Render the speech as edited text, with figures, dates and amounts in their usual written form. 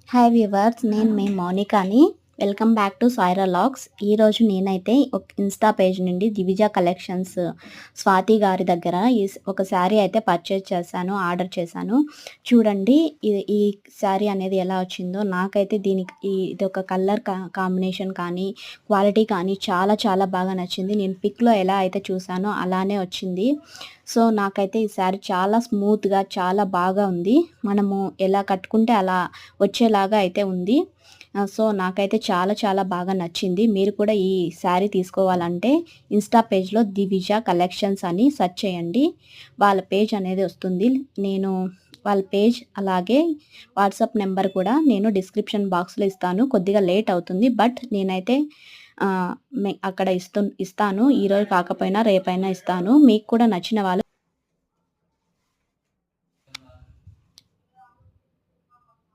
Hi viewers, నేను మీ మౌనికాని. Welcome back to Saira logs. ఈరోజు నేనైతే ఒక ఇన్స్టా పేజ్ నుండి దివిజ కలెక్షన్స్ స్వాతి గారి దగ్గర ఒక శారీ అయితే పర్చేజ్ చేశాను, ఆర్డర్ చేశాను. చూడండి ఈ శారీ అనేది ఎలా వచ్చిందో. నాకైతే దీనికి ఇది ఒక కలర్ కాంబినేషన్ కానీ క్వాలిటీ కానీ చాలా చాలా బాగా నచ్చింది. నేను పిక్లో ఎలా అయితే చూసానో అలానే వచ్చింది. సో నాకైతే ఈ శారీ చాలా స్మూత్గా చాలా బాగా ఉంది. మనము ఎలా కట్టుకుంటే అలా వచ్చేలాగా అయితే ఉంది. సో నాకైతే చాలా చాలా బాగా నచ్చింది. మీరు కూడా ఈ శారీ తీసుకోవాలంటే ఇన్స్టా పేజ్‌లో దివిజ కలెక్షన్స్ అని సెర్చ్ చేయండి. వాళ్ళ పేజ్ అనేది వస్తుంది. నేను వాళ్ళ పేజ్ అలాగే వాట్సాప్ నెంబర్ కూడా నేను డిస్క్రిప్షన్ బాక్స్‌లో ఇస్తాను. కొద్దిగా లేట్ అవుతుంది. బట్ నేనైతే అక్కడ ఇస్తాను. ఈరోజు కాకపోయినా రేపైనా ఇస్తాను. మీకు కూడా నచ్చిన వాళ్ళు